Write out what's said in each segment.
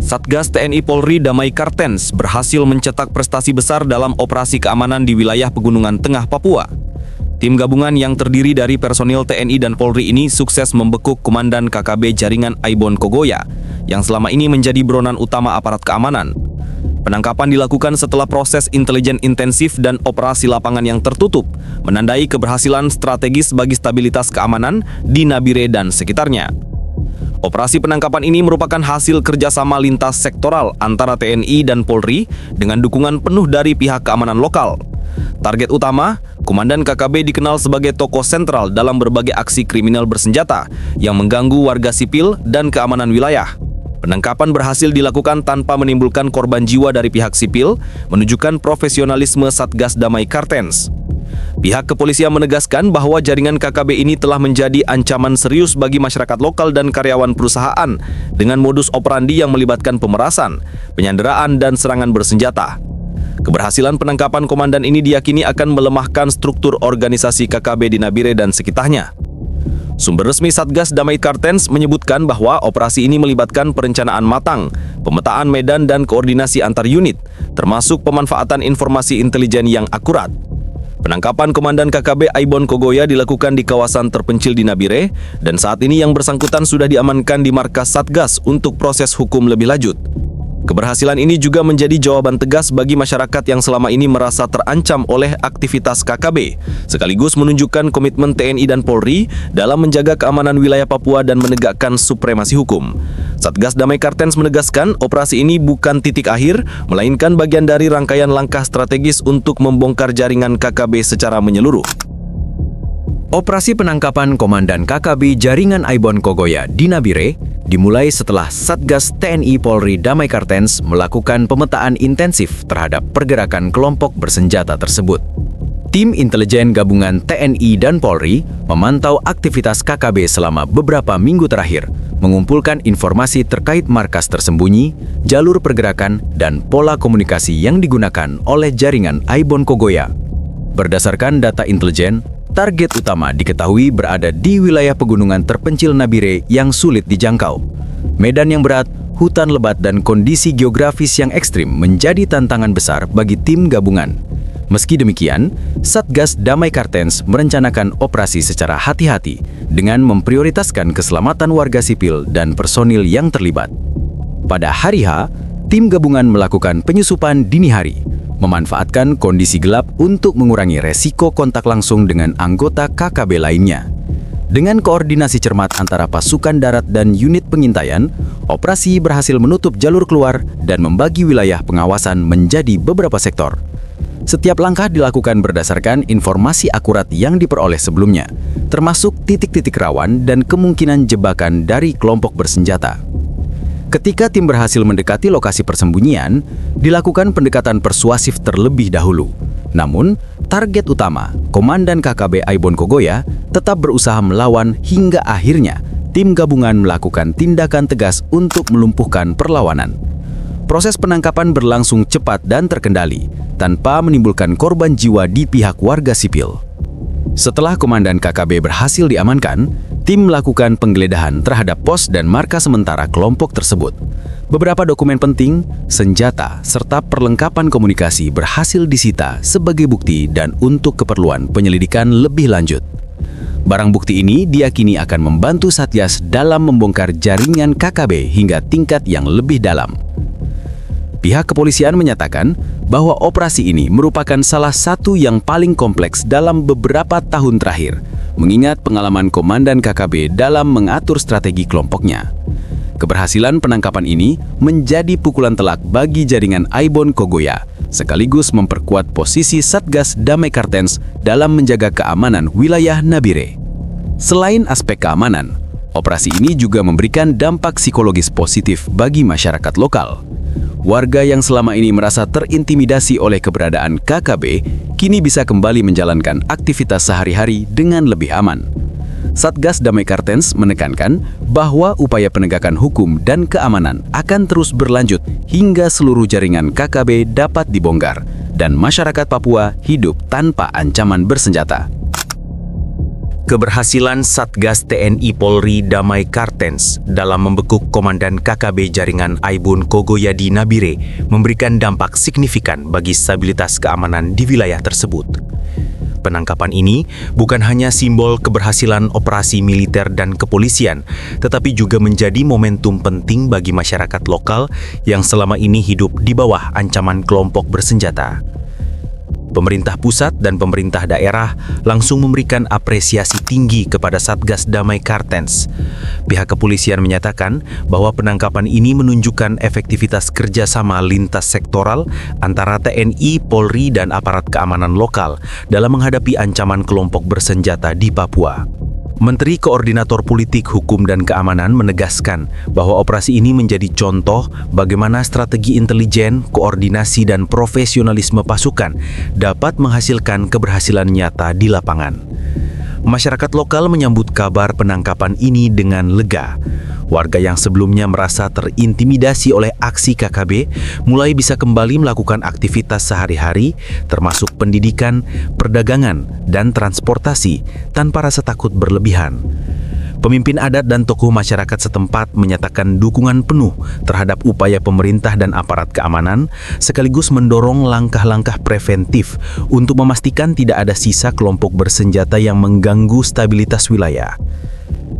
Satgas TNI Polri Damai Kartens berhasil mencetak prestasi besar dalam operasi keamanan di wilayah Pegunungan Tengah Papua. Tim gabungan yang terdiri dari personil TNI dan Polri ini sukses membekuk Komandan KKB Jaringan Aibon Kogoya yang selama ini menjadi buronan utama aparat keamanan. Penangkapan dilakukan setelah proses intelijen intensif dan operasi lapangan yang tertutup, menandai keberhasilan strategis bagi stabilitas keamanan di Nabire dan sekitarnya. Operasi penangkapan ini merupakan hasil kerjasama lintas sektoral antara TNI dan Polri dengan dukungan penuh dari pihak keamanan lokal. Target utama, Komandan KKB dikenal sebagai tokoh sentral dalam berbagai aksi kriminal bersenjata yang mengganggu warga sipil dan keamanan wilayah. Penangkapan berhasil dilakukan tanpa menimbulkan korban jiwa dari pihak sipil, menunjukkan profesionalisme Satgas Damai Kartens. Pihak kepolisian menegaskan bahwa jaringan KKB ini telah menjadi ancaman serius bagi masyarakat lokal dan karyawan perusahaan dengan modus operandi yang melibatkan pemerasan, penyanderaan, dan serangan bersenjata. Keberhasilan penangkapan komandan ini diyakini akan melemahkan struktur organisasi KKB di Nabire dan sekitarnya. Sumber resmi Satgas Damai Kartens menyebutkan bahwa operasi ini melibatkan perencanaan matang, pemetaan medan dan koordinasi antar unit, termasuk pemanfaatan informasi intelijen yang akurat. Penangkapan Komandan KKB Aibon Kogoya dilakukan di kawasan terpencil di Nabire dan saat ini yang bersangkutan sudah diamankan di markas Satgas untuk proses hukum lebih lanjut. Keberhasilan ini juga menjadi jawaban tegas bagi masyarakat yang selama ini merasa terancam oleh aktivitas KKB, sekaligus menunjukkan komitmen TNI dan Polri dalam menjaga keamanan wilayah Papua dan menegakkan supremasi hukum. Satgas Damai Kartens menegaskan operasi ini bukan titik akhir, melainkan bagian dari rangkaian langkah strategis untuk membongkar jaringan KKB secara menyeluruh. Operasi penangkapan Komandan KKB Jaringan Aibon Kogoya di Nabire dimulai setelah Satgas TNI Polri Damai Kartens melakukan pemetaan intensif terhadap pergerakan kelompok bersenjata tersebut. Tim intelijen gabungan TNI dan Polri memantau aktivitas KKB selama beberapa minggu terakhir, mengumpulkan informasi terkait markas tersembunyi, jalur pergerakan, dan pola komunikasi yang digunakan oleh jaringan Aibon Kogoya. Berdasarkan data intelijen, target utama diketahui berada di wilayah pegunungan terpencil Nabire yang sulit dijangkau. Medan yang berat, hutan lebat, dan kondisi geografis yang ekstrim menjadi tantangan besar bagi tim gabungan. Meski demikian, Satgas Damai Kartens merencanakan operasi secara hati-hati dengan memprioritaskan keselamatan warga sipil dan personil yang terlibat. Pada hari H, tim gabungan melakukan penyusupan dini hari, memanfaatkan kondisi gelap untuk mengurangi resiko kontak langsung dengan anggota KKB lainnya. Dengan koordinasi cermat antara pasukan darat dan unit pengintaian, operasi berhasil menutup jalur keluar dan membagi wilayah pengawasan menjadi beberapa sektor. Setiap langkah dilakukan berdasarkan informasi akurat yang diperoleh sebelumnya, termasuk titik-titik rawan dan kemungkinan jebakan dari kelompok bersenjata. Ketika tim berhasil mendekati lokasi persembunyian, dilakukan pendekatan persuasif terlebih dahulu. Namun, target utama, Komandan KKB Aibon Kogoya, tetap berusaha melawan hingga akhirnya tim gabungan melakukan tindakan tegas untuk melumpuhkan perlawanan. Proses penangkapan berlangsung cepat dan terkendali, tanpa menimbulkan korban jiwa di pihak warga sipil. Setelah Komandan KKB berhasil diamankan, tim melakukan penggeledahan terhadap pos dan markas sementara kelompok tersebut. Beberapa dokumen penting, senjata, serta perlengkapan komunikasi berhasil disita sebagai bukti dan untuk keperluan penyelidikan lebih lanjut. Barang bukti ini diyakini akan membantu Satgas dalam membongkar jaringan KKB hingga tingkat yang lebih dalam. Pihak kepolisian menyatakan bahwa operasi ini merupakan salah satu yang paling kompleks dalam beberapa tahun terakhir, mengingat pengalaman Komandan KKB dalam mengatur strategi kelompoknya. Keberhasilan penangkapan ini menjadi pukulan telak bagi jaringan Aibon Kogoya, sekaligus memperkuat posisi Satgas Damai Kartens dalam menjaga keamanan wilayah Nabire. Selain aspek keamanan, operasi ini juga memberikan dampak psikologis positif bagi masyarakat lokal. Warga yang selama ini merasa terintimidasi oleh keberadaan KKB, kini bisa kembali menjalankan aktivitas sehari-hari dengan lebih aman. Satgas Damai Kartens menekankan bahwa upaya penegakan hukum dan keamanan akan terus berlanjut hingga seluruh jaringan KKB dapat dibongkar dan masyarakat Papua hidup tanpa ancaman bersenjata. Keberhasilan Satgas TNI Polri Damai Kartens dalam membekuk Komandan KKB Jaringan Aibon Kogoyadi Nabire memberikan dampak signifikan bagi stabilitas keamanan di wilayah tersebut. Penangkapan ini bukan hanya simbol keberhasilan operasi militer dan kepolisian, tetapi juga menjadi momentum penting bagi masyarakat lokal yang selama ini hidup di bawah ancaman kelompok bersenjata. Pemerintah pusat dan pemerintah daerah langsung memberikan apresiasi tinggi kepada Satgas Damai Kartens. Pihak kepolisian menyatakan bahwa penangkapan ini menunjukkan efektivitas kerjasama lintas sektoral antara TNI, Polri, dan aparat keamanan lokal dalam menghadapi ancaman kelompok bersenjata di Papua. Menteri Koordinator Politik, Hukum, dan Keamanan menegaskan bahwa operasi ini menjadi contoh bagaimana strategi intelijen, koordinasi, dan profesionalisme pasukan dapat menghasilkan keberhasilan nyata di lapangan. Masyarakat lokal menyambut kabar penangkapan ini dengan lega. Warga yang sebelumnya merasa terintimidasi oleh aksi KKB mulai bisa kembali melakukan aktivitas sehari-hari, termasuk pendidikan, perdagangan, dan transportasi tanpa rasa takut berlebihan. Pemimpin adat dan tokoh masyarakat setempat menyatakan dukungan penuh terhadap upaya pemerintah dan aparat keamanan, sekaligus mendorong langkah-langkah preventif untuk memastikan tidak ada sisa kelompok bersenjata yang mengganggu stabilitas wilayah.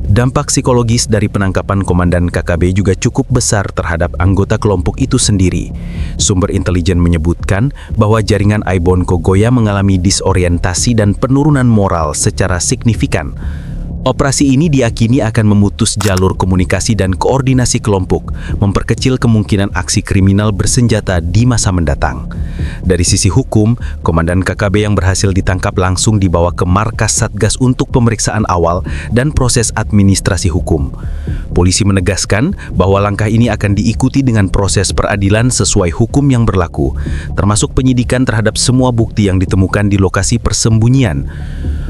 Dampak psikologis dari penangkapan Komandan KKB juga cukup besar terhadap anggota kelompok itu sendiri. Sumber intelijen menyebutkan bahwa jaringan Aibon Kogoya mengalami disorientasi dan penurunan moral secara signifikan. Operasi ini diyakini akan memutus jalur komunikasi dan koordinasi kelompok, memperkecil kemungkinan aksi kriminal bersenjata di masa mendatang. Dari sisi hukum, Komandan KKB yang berhasil ditangkap langsung dibawa ke markas Satgas untuk pemeriksaan awal dan proses administrasi hukum. Polisi menegaskan bahwa langkah ini akan diikuti dengan proses peradilan sesuai hukum yang berlaku, termasuk penyidikan terhadap semua bukti yang ditemukan di lokasi persembunyian.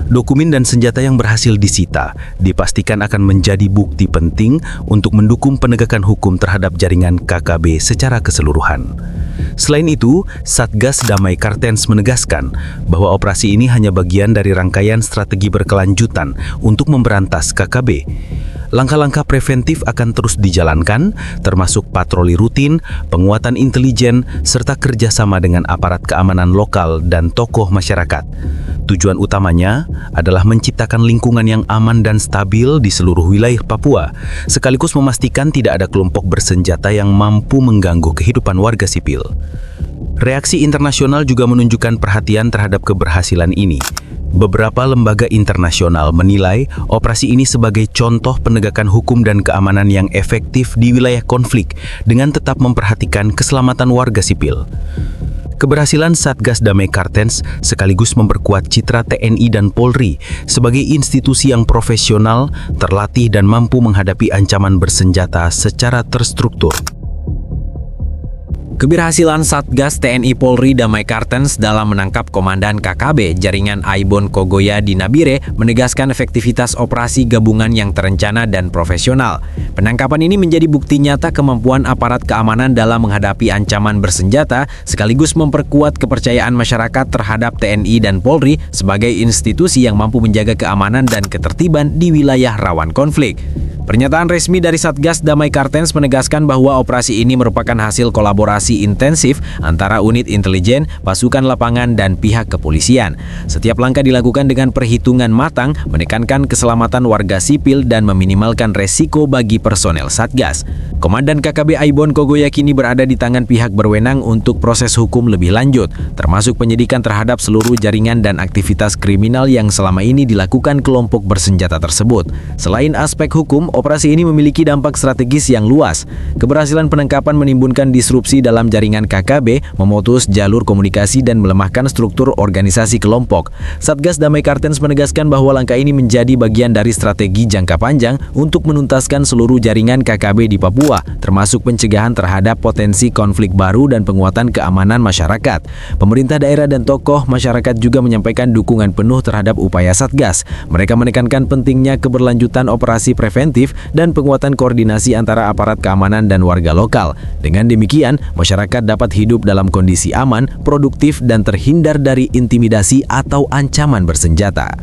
Dokumen dan senjata yang berhasil disita dipastikan akan menjadi bukti penting untuk mendukung penegakan hukum terhadap jaringan KKB secara keseluruhan. Selain itu, Satgas Damai Kartens menegaskan bahwa operasi ini hanya bagian dari rangkaian strategi berkelanjutan untuk memberantas KKB. Langkah-langkah preventif akan terus dijalankan, termasuk patroli rutin, penguatan intelijen, serta kerjasama dengan aparat keamanan lokal dan tokoh masyarakat. Tujuan utamanya adalah menciptakan lingkungan yang aman dan stabil di seluruh wilayah Papua, sekaligus memastikan tidak ada kelompok bersenjata yang mampu mengganggu kehidupan warga sipil. Reaksi internasional juga menunjukkan perhatian terhadap keberhasilan ini. Beberapa lembaga internasional menilai operasi ini sebagai contoh penegakan hukum dan keamanan yang efektif di wilayah konflik dengan tetap memperhatikan keselamatan warga sipil. Keberhasilan Satgas Damai Kartens sekaligus memperkuat citra TNI dan Polri sebagai institusi yang profesional, terlatih, dan mampu menghadapi ancaman bersenjata secara terstruktur. Keberhasilan Satgas TNI Polri Damai Kartens dalam menangkap Komandan KKB Jaringan Aibon Kogoyadi Nabire menegaskan efektivitas operasi gabungan yang terencana dan profesional. Penangkapan ini menjadi bukti nyata kemampuan aparat keamanan dalam menghadapi ancaman bersenjata, sekaligus memperkuat kepercayaan masyarakat terhadap TNI dan Polri sebagai institusi yang mampu menjaga keamanan dan ketertiban di wilayah rawan konflik. Pernyataan resmi dari Satgas Damai Kartens menegaskan bahwa operasi ini merupakan hasil kolaborasi intensif antara unit intelijen, pasukan lapangan, dan pihak kepolisian. Setiap langkah dilakukan dengan perhitungan matang, menekankan keselamatan warga sipil dan meminimalkan resiko bagi personel Satgas. Komandan KKB Aibon Kogoya kini berada di tangan pihak berwenang untuk proses hukum lebih lanjut, termasuk penyidikan terhadap seluruh jaringan dan aktivitas kriminal yang selama ini dilakukan kelompok bersenjata tersebut. Selain aspek hukum, operasi ini memiliki dampak strategis yang luas. Keberhasilan penangkapan menimbulkan disrupsi dalam jaringan KKB, memutus jalur komunikasi, dan melemahkan struktur organisasi kelompok. Satgas Damai Kartens menegaskan bahwa langkah ini menjadi bagian dari strategi jangka panjang untuk menuntaskan seluruh jaringan KKB di Papua, termasuk pencegahan terhadap potensi konflik baru dan penguatan keamanan masyarakat. Pemerintah daerah dan tokoh masyarakat juga menyampaikan dukungan penuh terhadap upaya Satgas. Mereka menekankan pentingnya keberlanjutan operasi preventif dan penguatan koordinasi antara aparat keamanan dan warga lokal. Dengan demikian, masyarakat dapat hidup dalam kondisi aman, produktif, dan terhindar dari intimidasi atau ancaman bersenjata.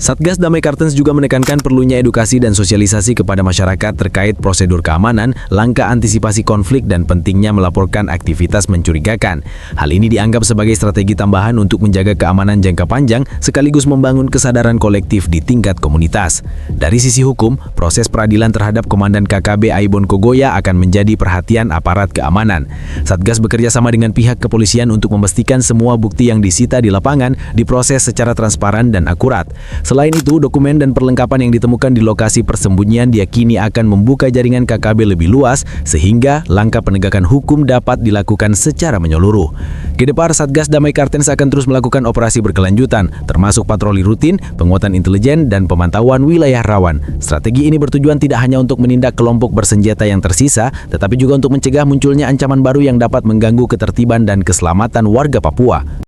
Satgas Damai Kartens juga menekankan perlunya edukasi dan sosialisasi kepada masyarakat terkait prosedur keamanan, langkah antisipasi konflik, dan pentingnya melaporkan aktivitas mencurigakan. Hal ini dianggap sebagai strategi tambahan untuk menjaga keamanan jangka panjang sekaligus membangun kesadaran kolektif di tingkat komunitas. Dari sisi hukum, proses peradilan terhadap Komandan KKB Aibon Kogoya akan menjadi perhatian aparat keamanan. Satgas bekerja sama dengan pihak kepolisian untuk memastikan semua bukti yang disita di lapangan diproses secara transparan dan akurat. Selain itu, dokumen dan perlengkapan yang ditemukan di lokasi persembunyian diyakini akan membuka jaringan KKB lebih luas sehingga langkah penegakan hukum dapat dilakukan secara menyeluruh. Kedepar, Satgas Damai Kartens akan terus melakukan operasi berkelanjutan, termasuk patroli rutin, penguatan intelijen, dan pemantauan wilayah rawan. Strategi ini bertujuan tidak hanya untuk menindak kelompok bersenjata yang tersisa, tetapi juga untuk mencegah munculnya ancaman baru yang dapat mengganggu ketertiban dan keselamatan warga Papua.